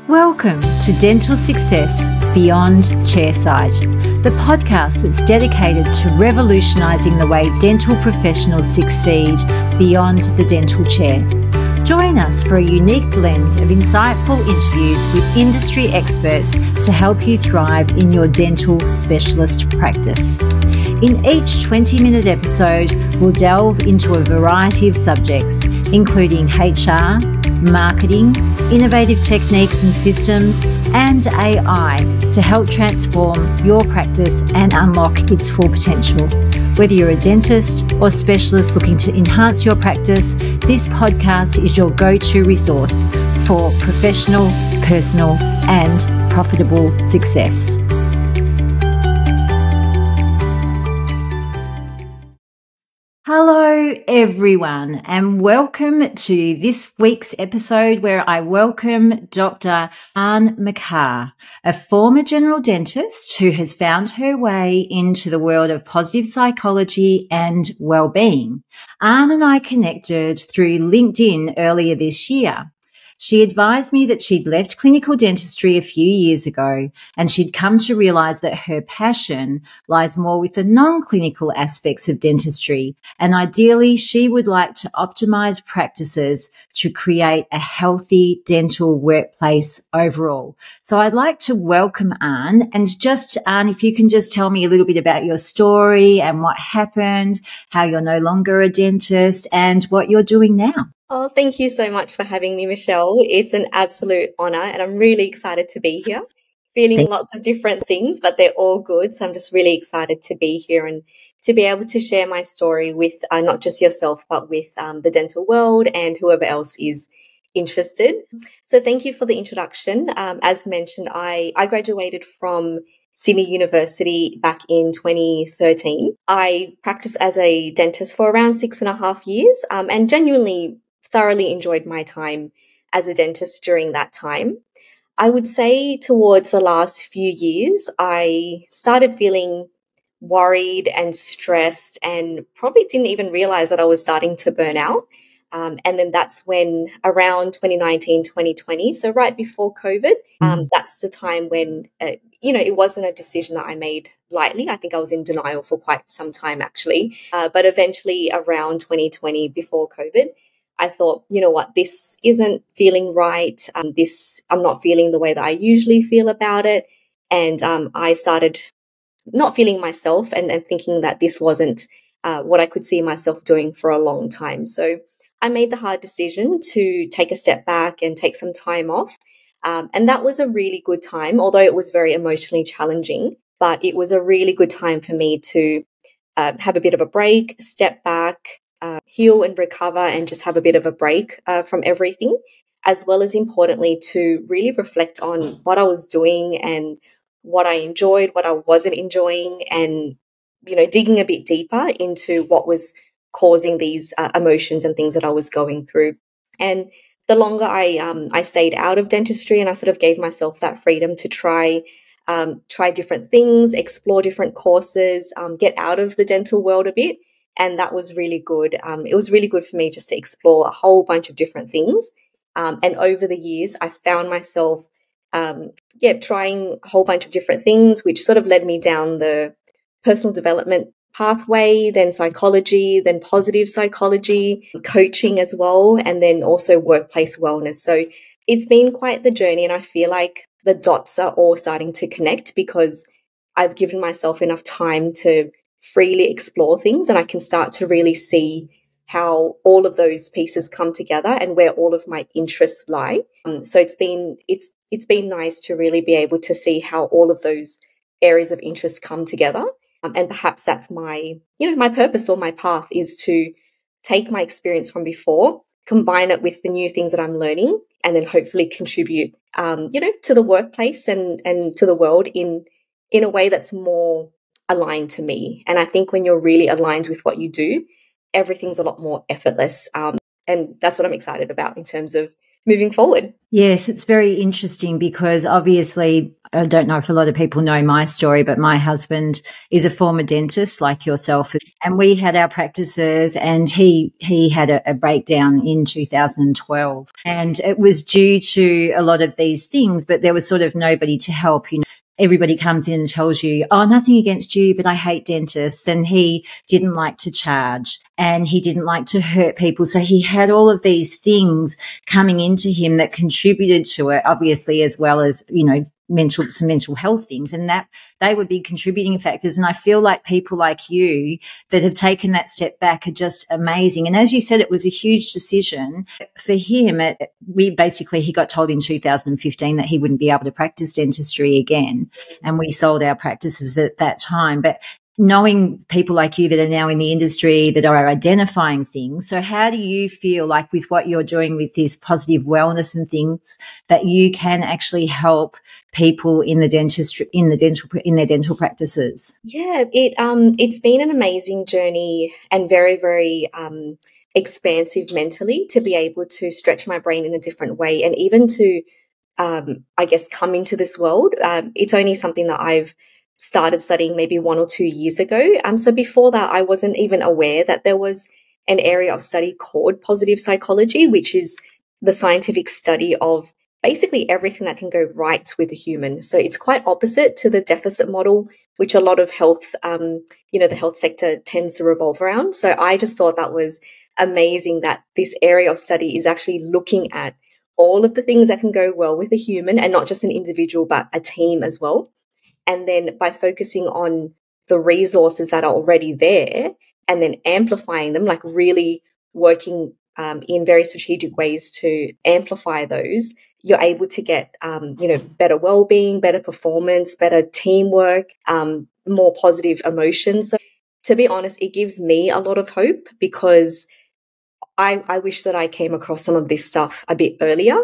Welcome to Dental Success Beyond Chairside, the podcast that's dedicated to revolutionising the way dental professionals succeed beyond the dental chair. Join us for a unique blend of insightful interviews with industry experts to help you thrive in your dental specialist practice. In each 20-minute episode, we'll delve into a variety of subjects, including HR, marketing, innovative techniques and systems, and AI to help transform your practice and unlock its full potential. Whether you're a dentist or specialist looking to enhance your practice, this podcast is your go-to resource for professional, personal, and profitable success. Hello everyone, and welcome to this week's episode where I welcome Dr Anh Makkar, a former general dentist who has found her way into the world of positive psychology and wellbeing. Anh and I connected through LinkedIn earlier this year. She advised me that she'd left clinical dentistry a few years ago and she'd come to realise that her passion lies more with the non-clinical aspects of dentistry, and ideally she would like to optimise practices to create a healthy dental workplace overall. So I'd like to welcome Anh, and Anh, if you can just tell me a little bit about your story and what happened, how you're no longer a dentist and what you're doing now. Oh, thank you so much for having me, Michelle. It's an absolute honour and I'm really excited to be here. Feeling lots of different things, but they're all good. So I'm just really excited to be here and to be able to share my story with not just yourself, but with the dental world and whoever else is interested. So thank you for the introduction. As mentioned, I graduated from Sydney University back in 2013. I practiced as a dentist for around 6.5 years and genuinely thoroughly enjoyed my time as a dentist during that time. I would say towards the last few years, I started feeling worried and stressed and probably didn't even realize that I was starting to burn out. And then that's when around 2019, 2020, so right before COVID, that's the time when, it wasn't a decision that I made lightly. I think I was in denial for quite some time actually. But eventually around 2020, before COVID, I thought, you know what, this isn't feeling right. I'm not feeling the way that I usually feel about it. And I started not feeling myself and thinking that this wasn't what I could see myself doing for a long time. So I made the hard decision to take a step back and take some time off. And that was a really good time, although it was very emotionally challenging. But it was a really good time for me to have a bit of a break, step back, heal and recover and just have a bit of a break from everything, as well as importantly to really reflect on what I was doing and what I enjoyed, what I wasn't enjoying, and, digging a bit deeper into what was causing these emotions and things that I was going through. And the longer I stayed out of dentistry and I sort of gave myself that freedom to try different things, explore different courses, get out of the dental world a bit. And that was really good. It was really good for me just to explore a whole bunch of different things. And over the years, I found myself, trying a whole bunch of different things, which sort of led me down the personal development pathway, then psychology, then positive psychology, coaching as well, and then also workplace wellness. So it's been quite the journey, and I feel like the dots are all starting to connect because I've given myself enough time to freely explore things, and I can start to really see how all of those pieces come together and where all of my interests lie. So it's been nice to really be able to see how all of those areas of interest come together. And perhaps that's my purpose or my path is to take my experience from before, combine it with the new things that I'm learning, and then hopefully contribute, to the workplace and to the world in a way that's more aligned to me. And I think when you're really aligned with what you do, everything's a lot more effortless. And that's what I'm excited about in terms of moving forward. Yes, it's very interesting because obviously, I don't know if a lot of people know my story, but my husband is a former dentist like yourself. And we had our practices, and he had a breakdown in 2012. And it was due to a lot of these things, but there was sort of nobody to help, you know. Everybody comes in and tells you, oh, nothing against you, but I hate dentists. And he didn't like to charge and he didn't like to hurt people. So he had all of these things coming into him that contributed to it, obviously, as well as, you know, some mental health things. And that they would be contributing factors. And I feel like people like you that have taken that step back are just amazing. And as you said, it was a huge decision for him. He got told in 2015 that he wouldn't be able to practice dentistry again. And we sold our practices at that time. But knowing people like you that are now in the industry that are identifying things. So how do you feel like with what you're doing with this positive wellness and things that you can actually help people in the dentistry, in their dental practices? Yeah, it's been an amazing journey and very, very expansive mentally to be able to stretch my brain in a different way and even to, I guess, come into this world. It's only something that I've started studying maybe 1 or 2 years ago. So before that, I wasn't even aware that there was an area of study called positive psychology, which is the scientific study of basically everything that can go right with a human. So it's quite opposite to the deficit model, which a lot of health, the health sector tends to revolve around. So I just thought that was amazing that this area of study is actually looking at all of the things that can go well with a human and not just an individual, but a team as well. And then by focusing on the resources that are already there and then amplifying them, like really working in very strategic ways to amplify those, you're able to get, better well-being, better performance, better teamwork, more positive emotions. So to be honest, it gives me a lot of hope because I wish that I came across some of this stuff a bit earlier,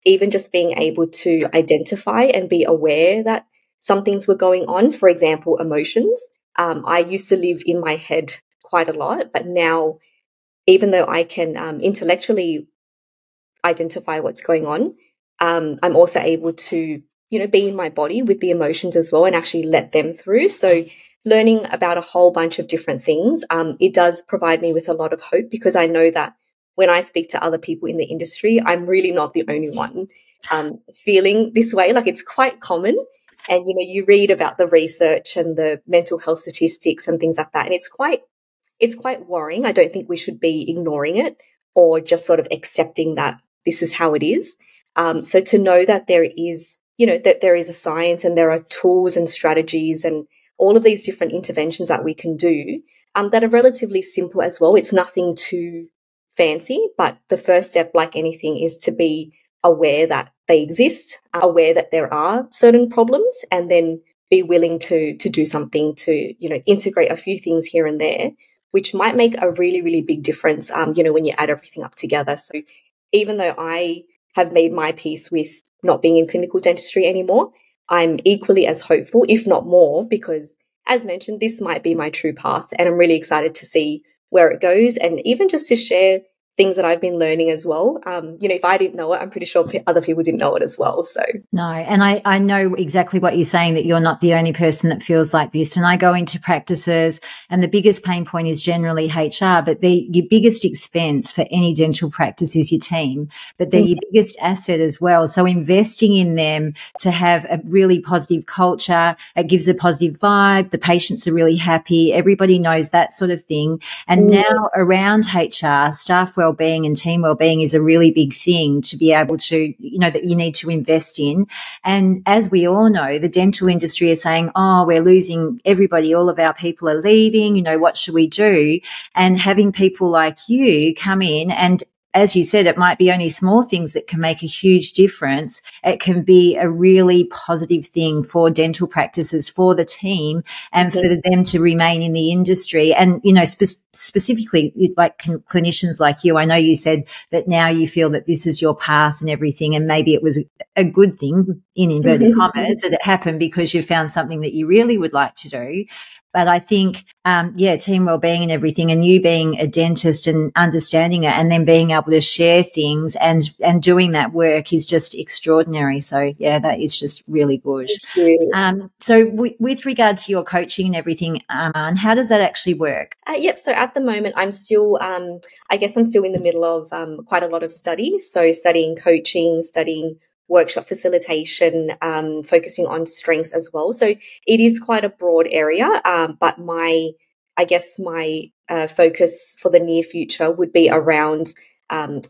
even just being able to identify and be aware that some things were going on. For example, emotions. I used to live in my head quite a lot, but now, even though I can intellectually identify what's going on, I'm also able to, be in my body with the emotions as well and actually let them through. So learning about a whole bunch of different things, it does provide me with a lot of hope because I know that when I speak to other people in the industry, I'm really not the only one feeling this way. Like, it's quite common. And, you read about the research and the mental health statistics and things like that. And it's quite worrying. I don't think we should be ignoring it or just sort of accepting that this is how it is. So to know that there is, that there is a science and there are tools and strategies and all of these different interventions that we can do that are relatively simple as well. It's nothing too fancy, but the first step, like anything, is to be aware that they exist, aware that there are certain problems, and then be willing to do something to, integrate a few things here and there, which might make a really, really big difference, when you add everything up together. So even though I have made my peace with not being in clinical dentistry anymore, I'm equally as hopeful, if not more, because as mentioned, this might be my true path, and I'm really excited to see where it goes and even just to share things that I've been learning as well. If I didn't know it, I'm pretty sure other people didn't know it as well. So no, and I know exactly what you're saying, that you're not the only person that feels like this. And I go into practices and the biggest pain point is generally HR, but your biggest expense for any dental practice is your team, but they're your biggest asset as well. So investing in them to have a really positive culture, it gives a positive vibe. The patients are really happy. Everybody knows that sort of thing. And now around HR, staff wellbeing and team wellbeing is a really big thing to be able to, that you need to invest in. And as we all know, the dental industry is saying, oh, we're losing everybody. All of our people are leaving. What should we do? And having people like you come in, and as you said, it might be only small things that can make a huge difference. It can be a really positive thing for dental practices, for the team, and for them to remain in the industry. And, specifically like clinicians like you, I know you said that now you feel that this is your path and everything, and maybe it was a good thing, in inverted commas, that it happened because you found something that you really would like to do. But I think team wellbeing and everything, and you being a dentist and understanding it, and then being able to share things and doing that work is just extraordinary. So yeah, that is just really good. So with regard to your coaching and everything, how does that actually work? Yep. So at the moment, I'm still, I guess I'm still in the middle of quite a lot of study. So studying coaching, studying workshop facilitation, focusing on strengths as well. So it is quite a broad area, but my focus for the near future would be around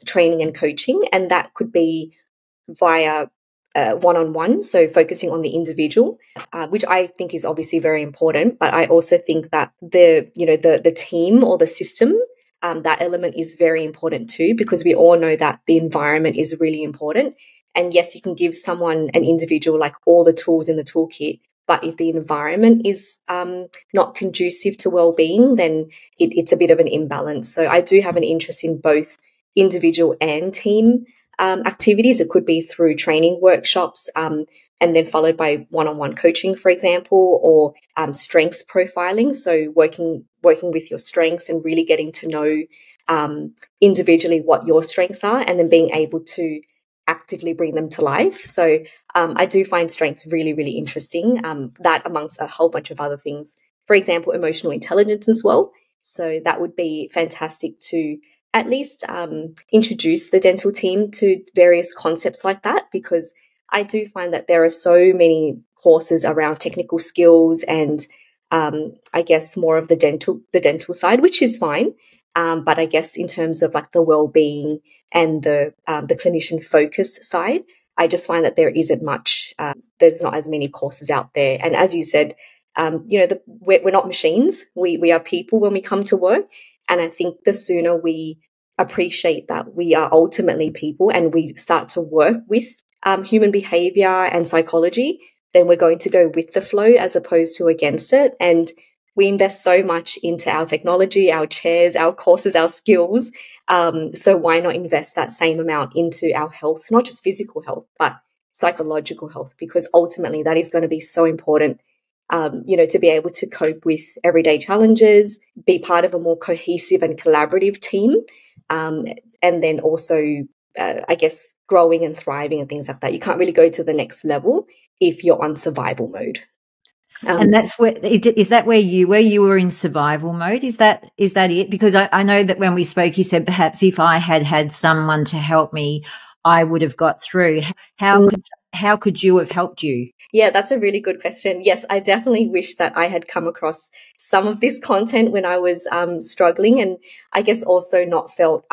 training and coaching, and that could be via one-on-one, so focusing on the individual, which I think is obviously very important. But I also think that the team or the system, that element is very important too, because we all know that the environment is really important. And yes, you can give someone, an individual, like all the tools in the toolkit, but if the environment is not conducive to well-being, then it's a bit of an imbalance. So I do have an interest in both individual and team activities. It could be through training workshops, and then followed by one-on-one coaching, for example, or strengths profiling. So working with your strengths and really getting to know individually what your strengths are, and then being able to actively bring them to life. So I do find strengths really, really interesting, that amongst a whole bunch of other things. For example, emotional intelligence as well. So that would be fantastic to at least introduce the dental team to various concepts like that, because I do find that there are so many courses around technical skills and I guess more of the dental side, which is fine. But I guess in terms of like the well-being and the clinician focused side, I just find that there isn't much. There's not as many courses out there. And as you said, we're not machines. We are people when we come to work. And I think the sooner we appreciate that we are ultimately people and we start to work with human behavior and psychology, then we're going to go with the flow as opposed to against it. And we invest so much into our technology, our chairs, our courses, our skills. So why not invest that same amount into our health, not just physical health, but psychological health, because ultimately that is going to be so important, to be able to cope with everyday challenges, be part of a more cohesive and collaborative team, and then also, I guess, growing and thriving and things like that. You can't really go to the next level if you're on survival mode. And that's is that where you were in survival mode? Is that it? Because I know that when we spoke, you said perhaps if I had someone to help me, I would have got through. How could you have helped you? Yeah, that's a really good question. Yes, I definitely wish that I had come across some of this content when I was struggling, and I guess also not felt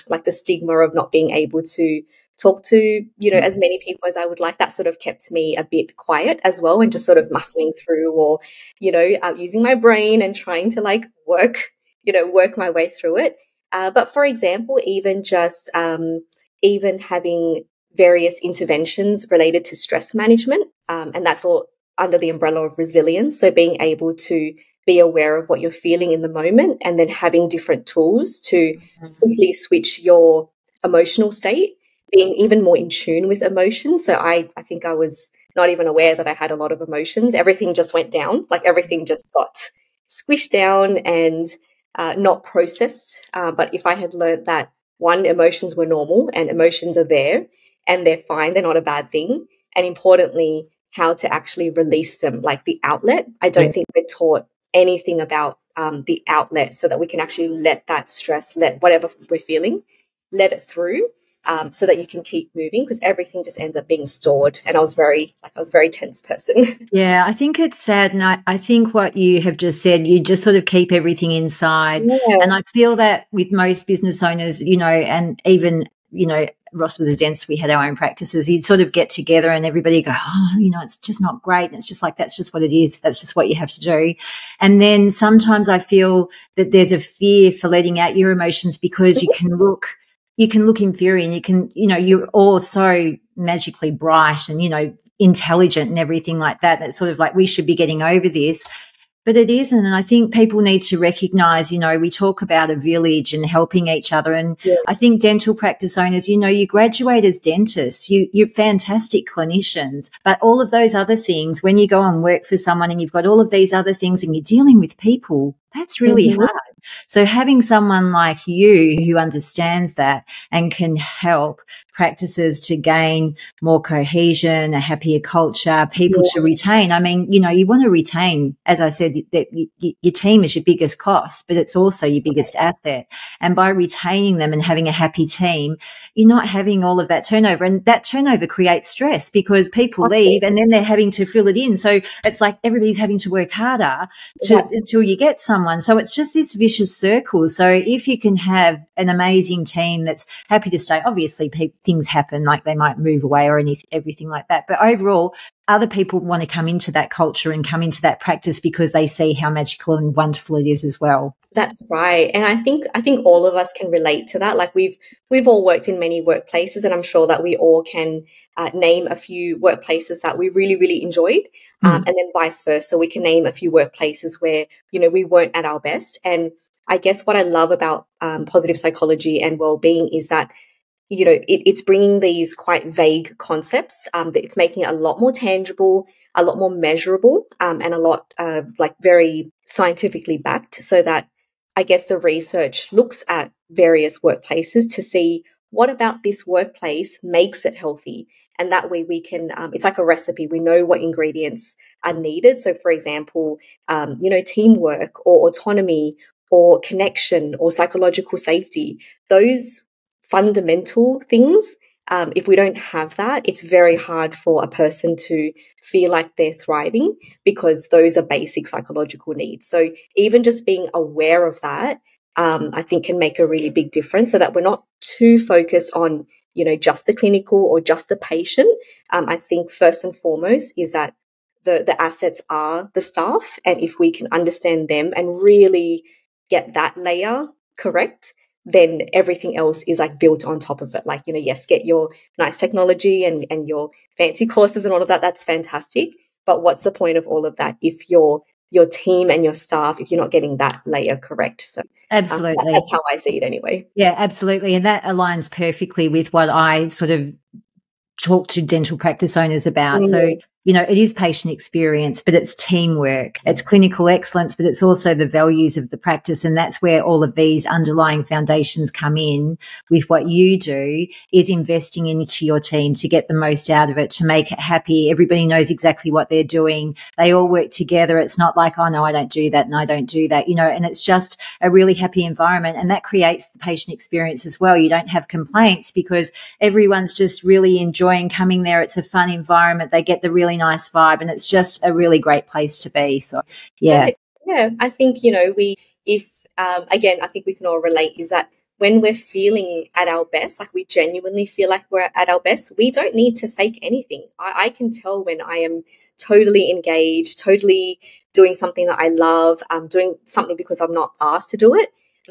like the stigma of not being able to talk to, as many people as I would like. That sort of kept me a bit quiet as well, and just sort of muscling through, or, using my brain and trying to like work my way through it. But for example, even just even having various interventions related to stress management, and that's all under the umbrella of resilience. So being able to be aware of what you're feeling in the moment, and then having different tools to quickly switch your emotional state, being even more in tune with emotions. So I think I was not even aware that I had a lot of emotions. Everything just went down, like everything just got squished down and not processed. But if I had learned that, one, emotions were normal and emotions are there and they're fine, they're not a bad thing. And importantly, how to actually release them, like the outlet. I don't think we're taught anything about the outlet, so that we can actually let that stress, let whatever we're feeling, let it through. So that you can keep moving, because everything just ends up being stored. And I was very tense person. Yeah, I think it's sad. And I think what you have just said, you just sort of keep everything inside. Yeah. And I feel that with most business owners, and even, Ross was a dentist, we had our own practices. You'd sort of get together and everybody go, it's just not great. And it's just like, that's just what it is. That's just what you have to do. And then sometimes I feel that there's a fear for letting out your emotions, because you can look inferior, and you're all so magically bright and, intelligent and everything like that. That's sort of like, we should be getting over this. But it isn't. And I think people need to recognise, you know, we talk about a village and helping each other. And Yes. I think dental practice owners, you know, you graduate as dentists, you're fantastic clinicians, but all of those other things, when you go and work for someone and you've got all of these other things and you're dealing with people, that's really hard. So having someone like you who understands that and can help practices to gain more cohesion, a happier culture, people to retain. I mean, you know, you want to retain, as I said, that your team is your biggest cost, but it's also your biggest asset. And by retaining them and having a happy team, you're not having all of that turnover. And that turnover creates stress because people leave and then they're having to fill it in. So it's like everybody's having to work harder until you get someone. So it's just this vicious circle. So if you can have an amazing team that's happy to stay, obviously things happen, like they might move away or everything like that. But overall, other people want to come into that culture and come into that practice because they see how magical and wonderful it is as well. That's right. And I think all of us can relate to that. Like we've all worked in many workplaces, and I'm sure that we all can name a few workplaces that we really, really enjoyed. And then vice versa. We can name a few workplaces where, you know, we weren't at our best. And I guess what I love about positive psychology and well-being is that, you know, it's bringing these quite vague concepts. It's making it a lot more tangible, a lot more measurable, and a lot like very scientifically backed, so that I guess the research looks at various workplaces to see what about this workplace makes it healthy. And that way we can, it's like a recipe. We know what ingredients are needed. So for example, you know, teamwork or autonomy or connection or psychological safety, those fundamental things, if we don't have that, it's very hard for a person to feel like they're thriving because those are basic psychological needs. So even just being aware of that, I think can make a really big difference, so that we're not too focused on, you know, just the clinical or just the patient. I think first and foremost is that the assets are the staff. And if we can understand them and really get that layer correct, then everything else is like built on top of it. Like, you know, yes, get your nice technology and your fancy courses and all of that. That's fantastic. But what's the point of all of that if your team and your staff, if you're not getting that layer correct? So absolutely. That's how I see it anyway. Yeah, absolutely. And that aligns perfectly with what I sort of talk to dental practice owners about. So, you know, it is patient experience, but it's teamwork, it's clinical excellence, but it's also the values of the practice. And that's where all of these underlying foundations come in with what you do, is investing into your team to get the most out of it, to make it happy. Everybody knows exactly what they're doing. They all work together. It's not like, oh no, I don't do that and I don't do that, you know, and it's just a really happy environment. And that creates the patient experience as well. You don't have complaints because everyone's just really enjoying coming there. It's a fun environment. They get the really nice vibe, and it's just a really great place to be. So, yeah. Yeah, I think, you know, again, I think we can all relate, is that when we're feeling at our best, like we genuinely feel like we're at our best, we don't need to fake anything. I can tell when I am totally engaged, totally doing something that I love, doing something because I'm not asked to do it,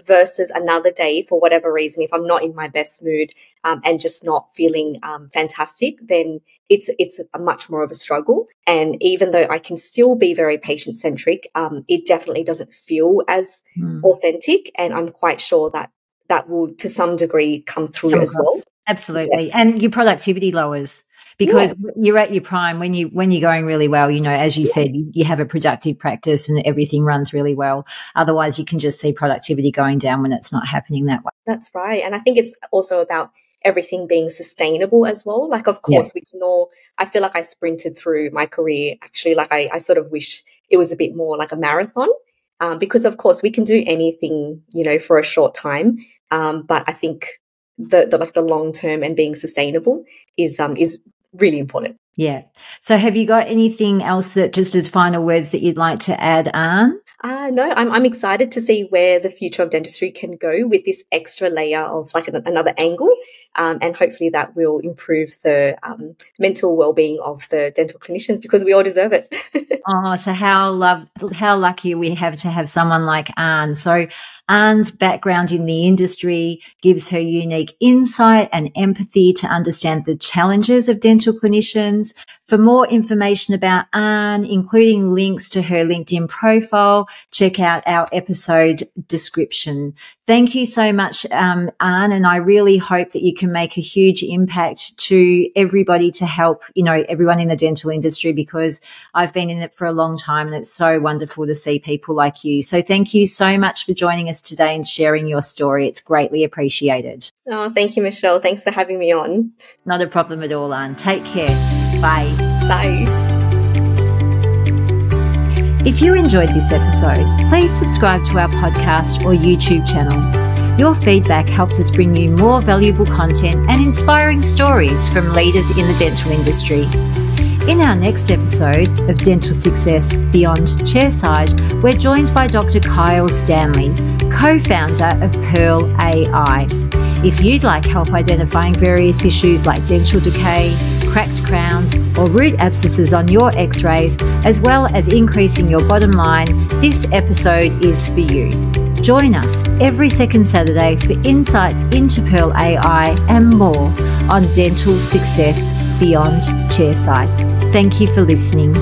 versus another day, for whatever reason, if I'm not in my best mood and just not feeling fantastic, then it's a much more of a struggle. And even though I can still be very patient-centric, it definitely doesn't feel as authentic. And I'm quite sure that will, to some degree, come through as well. Absolutely. Yeah. And your productivity lowers because you're at your prime when you're going really well. You know, as you said, you have a productive practice and everything runs really well. Otherwise, you can just see productivity going down when it's not happening that way. That's right. And I think it's also about everything being sustainable as well. Like, of course, we can all, I feel like I sprinted through my career. Actually, like I sort of wish it was a bit more like a marathon, because of course we can do anything, you know, for a short time. But I think the long term and being sustainable is really important. Yeah. So have you got anything else that, just as final words, that you'd like to add, Anne? No, I'm excited to see where the future of dentistry can go with this extra layer of like another angle, and hopefully that will improve the mental well-being of the dental clinicians, because we all deserve it. Oh, so how lucky we have to have someone like Anne. So Anne's background in the industry gives her unique insight and empathy to understand the challenges of dental clinicians. For more information about Anne, including links to her LinkedIn profile, check out our episode description. Thank you so much, Anne, and I really hope that you can make a huge impact to everybody to help, everyone in the dental industry, because I've been in it for a long time and it's so wonderful to see people like you. So thank you so much for joining us today and sharing your story. It's greatly appreciated. Oh, thank you, Michelle. Thanks for having me on. Not a problem at all, Anne. Take care. Bye. Bye. If you enjoyed this episode, please subscribe to our podcast or YouTube channel. Your feedback helps us bring you more valuable content and inspiring stories from leaders in the dental industry. In our next episode of Dental Success Beyond Chairside, we're joined by Dr. Kyle Stanley, co-founder of Pearl AI. If you'd like help identifying various issues like dental decay, cracked crowns, or root abscesses on your x-rays, as well as increasing your bottom line, this episode is for you. Join us every second Saturday for insights into Pearl AI and more on Dental Success Beyond Chairside. Thank you for listening.